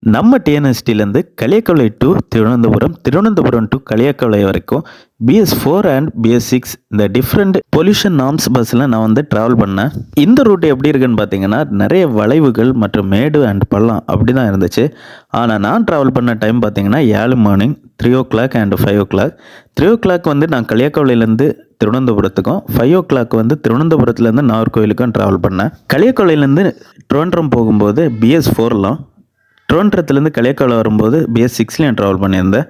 நம்ம டிஎன்எஸ்டிலேருந்து களியக்கவிளை to Thiruvananthapuram, Thiruvananthapuram to களியக்கவிளை வரைக்கும் BS4 and BS6 இந்த டிஃப்ரெண்ட் பொல்யூஷன் நார்ம்ஸ் பஸ்ஸில் நான் வந்து ட்ராவல் பண்ணேன். இந்த ரூட் எப்படி இருக்குன்னு பார்த்தீங்கன்னா, நிறைய வளைவுகள் மற்றும் மேடு அண்ட் பள்ளம் அப்படி தான் இருந்துச்சு. ஆனால் நான் ட்ராவல் பண்ண டைம் பார்த்தீங்கன்னா ஏர்லி மார்னிங் 3:00 அண்ட் 5:00. 3:00 வந்து நான் களியக்கவிளையிலேருந்து திருவனந்தபுரத்துக்கும், 5:00 வந்து திருவனந்தபுரத்துலேருந்து நாகர்கோவிலுக்கும் ட்ராவல் பண்ணேன். களியக்கவிளையிலேருந்து திருவனந்தபுரம் போகும்போது BS4லாம், திருவனந்தபுரத்துலேருந்து களியக்கவிளை வரும்போது BS6லையும் ட்ராவல் பண்ணியிருந்தேன்.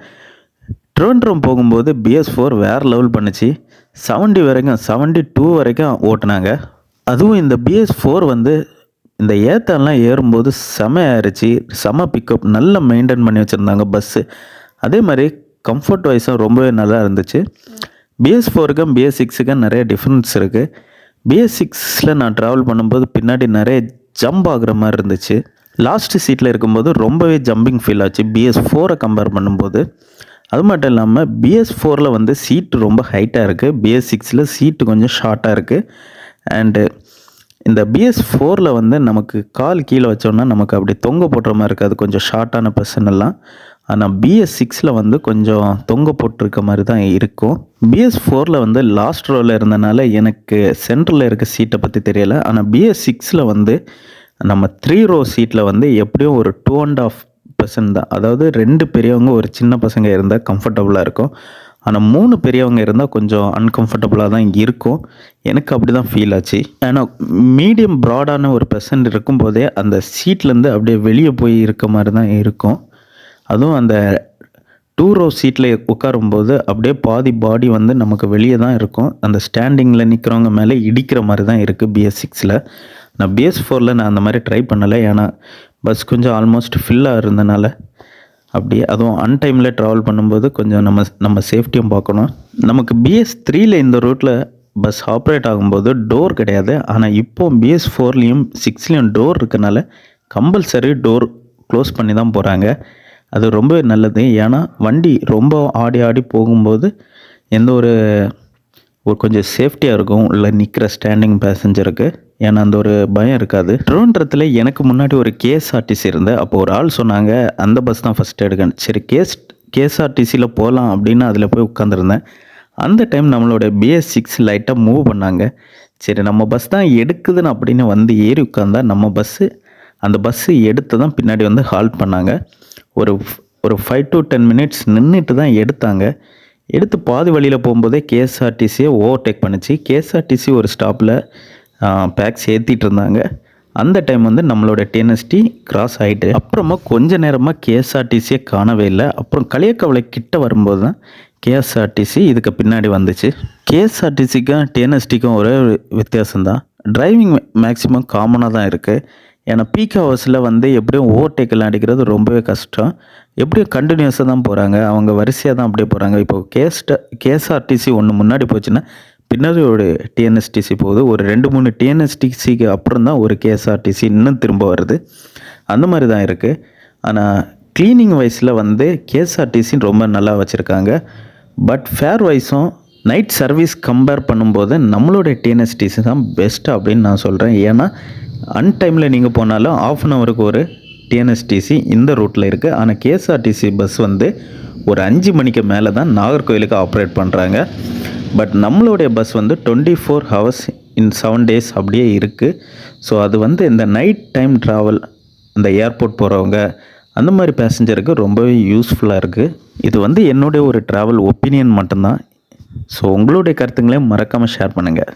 திருவனந்தபுரம் போகும்போது BS4 வேறு லெவல் பண்ணிச்சு. 72 வரைக்கும் ஓட்டினாங்க. அதுவும் இந்த BS4 வந்து இந்த ஏத்தெல்லாம் ஏறும்போது செமையாயிருச்சு. செம பிக்கப், நல்லா மெயின்டைன் பண்ணி வச்சுருந்தாங்க பஸ்ஸு. அதே மாதிரி கம்ஃபர்ட் வைஸும் ரொம்பவே நல்லா இருந்துச்சு. BS4க்கும் BS6க்கும் நிறைய டிஃப்ரென்ஸ் இருக்குது. BS6ல் நான் ட்ராவல் பண்ணும்போது பின்னாடி நிறைய ஜம்ப் ஆகுற மாதிரி இருந்துச்சு. லாஸ்ட்டு சீட்டில் இருக்கும்போது ரொம்பவே ஜம்பிங் ஃபீல் ஆச்சு BS4 கம்பேர் பண்ணும்போது. அது மட்டும் இல்லாமல் BS4ல் வந்து சீட்டு ரொம்ப ஹைட்டாக இருக்குது, BS6ல் சீட்டு கொஞ்சம் ஷார்ட்டாக இருக்குது. அண்டு இந்த BS4ல் வந்து நமக்கு கால் கீழே வச்சோன்னா நமக்கு அப்படி தொங்க போட்டுற மாதிரி இருக்காது, கொஞ்சம் ஷார்ட்டான பர்சனெல்லாம். ஆனால் BS6ல் வந்து கொஞ்சம் தொங்க போட்டிருக்க மாதிரி தான் இருக்கும். BS4ல் வந்து லாஸ்ட் ரோவில் இருந்தனால எனக்கு சென்ட்ரலில் இருக்க சீட்டை பற்றி தெரியலை. ஆனால் BS6ல் வந்து நம்ம 3 ரோ சீட்டில் வந்து எப்படியும் ஒரு 2.5% தான். அதாவது 2 பெரியவங்க ஒரு சின்ன பசங்க இருந்தால் கம்ஃபர்டபுளாக இருக்கும். ஆனால் 3 பெரியவங்க இருந்தால் கொஞ்சம் அன்கம்ஃபர்டபுளாக தான் இருக்கும். எனக்கு அப்படி தான் ஃபீல் ஆச்சு. ஏன்னா மீடியம் ப்ராடான ஒரு பர்சன் இருக்கும்போதே அந்த சீட்லேருந்து அப்படியே வெளியே போய் இருக்க மாதிரி தான் இருக்கும். அதுவும் அந்த 2 ரோ சீட்டில் உட்காரும்போது அப்படியே பாதி பாடி வந்து நமக்கு வெளியே தான் இருக்கும். அந்த ஸ்டாண்டிங்கில் நிற்கிறவங்க மேலே இடிக்கிற மாதிரி தான் இருக்குது BS6ல். நான் BS4ல் நான் அந்த மாதிரி ட்ரை பண்ணலை. ஏன்னா பஸ் கொஞ்சம் ஆல்மோஸ்ட் ஃபில்லாக இருந்தனால அப்படியே, அதுவும் அன்டைமில் ட்ராவல் பண்ணும்போது கொஞ்சம் நம்ம சேஃப்டியும் பார்க்கணும். நமக்கு BS3ல் இந்த ரூட்டில் பஸ் ஆப்ரேட் ஆகும்போது டோர் கிடையாது. ஆனால் இப்போது BS4லேயும் 6லேயும் டோர் இருக்கனால கம்பல்சரி டோர் க்ளோஸ் பண்ணி தான் போகிறாங்க. அது ரொம்பவே நல்லது. ஏன்னா வண்டி ரொம்ப ஆடி போகும்போது எந்த ஒரு கொஞ்சம் சேஃப்டியாக இருக்கும் உள்ள நிற்கிற ஸ்டாண்டிங் பேசஞ்சருக்கு. ஏன்னா அந்த ஒரு பயம் இருக்காது. திருவனந்தபுரத்தில் எனக்கு முன்னாடி ஒரு KSRTC இருந்தது. அப்போது ஒரு ஆள் சொன்னாங்க அந்த பஸ் தான் ஃபஸ்ட்டு எடுக்கணும். சரி KSRTCயில் போகலாம் அப்படின்னு அதில் போய் உட்காந்துருந்தேன். அந்த டைம் நம்மளோட BS6 லைட்டாக மூவ் பண்ணாங்க. சரி நம்ம பஸ் தான் எடுக்குதுன்னு அப்படின்னு வந்து ஏறி உட்காந்தா அந்த பஸ்ஸு எடுத்து தான் பின்னாடி வந்து ஹால்ட் பண்ணாங்க. ஒரு 5 to 10 மினிட்ஸ் நின்றுட்டு தான் எடுத்தாங்க. எடுத்து பாதி வழியில் போகும்போதே KSRTCயை ஓவர்டேக் பண்ணிச்சு. KSRTC ஒரு ஸ்டாப்பில் பேக்ஸ் ஏற்றிட்டு இருந்தாங்க. அந்த டைம் வந்து நம்மளோட TNST கிராஸ் ஆகிட்டு, அப்புறமா கொஞ்ச நேரமாக KSRTCயை காணவே இல்லை. அப்புறம் களியக்கவிளை கிட்ட வரும்போது தான் KSRTC இதுக்கு பின்னாடி வந்துச்சு. KSRTCக்கும் TNSTக்கும் ஒரே வித்தியாசம்தான். டிரைவிங் மேக்ஸிமம் காமனாக தான் இருக்குது. ஏன்னா பீக் ஹவர்ஸில் வந்து எப்படியும் ஓவர்டேக்கெல்லாம் அடிக்கிறது ரொம்பவே கஷ்டம். எப்படியும் கண்டினியூஸாக தான் போகிறாங்க, அவங்க வரிசையாக தான் அப்படியே போகிறாங்க. இப்போது KSRTC ஒன்று முன்னாடி போச்சுன்னா பின்னாடி ஒரு TNSTC போகுது. ஒரு 2-3 TNSTCக்கு அப்புறம் தான் ஒரு KSRTC இன்னும் திரும்ப வருது. அந்த மாதிரி தான் இருக்குது. ஆனால் க்ளீனிங் வைஸில் வந்து KSRTC ரொம்ப நல்லா வச்சுருக்காங்க. பட் ஃபேர் வைஸும் நைட் சர்வீஸ் கம்பேர் பண்ணும்போது நம்மளோட TNSTC தான் பெஸ்ட்டு அப்படின்னு நான் சொல்கிறேன். ஏன்னா அன்டைமில் நீங்கள் போனாலும் ½ அன் ஹவருக்கு ஒரு TNSTC இந்த ரூட்டில் இருக்குது. ஆனால் KSRTC பஸ் வந்து ஒரு 5 மணிக்கு மேலே தான் நாகர்கோவிலுக்கு ஆப்ரேட் பண்ணுறாங்க. பட் நம்மளுடைய பஸ் வந்து 24 ஹவர்ஸ் இன் 7 டேஸ் அப்படியே இருக்குது. ஸோ அது வந்து இந்த நைட் டைம் ட்ராவல், அந்த ஏர்போர்ட் போகிறவங்க அந்த மாதிரி பேசஞ்சருக்கு ரொம்பவே யூஸ்ஃபுல்லாக இருக்குது. இது வந்து என்னுடைய ஒரு ட்ராவல் ஒப்பீனியன் மட்டும்தான். ஸோ உங்களுடைய கருத்துங்களையும் மறக்காமல் ஷேர் பண்ணுங்கள்.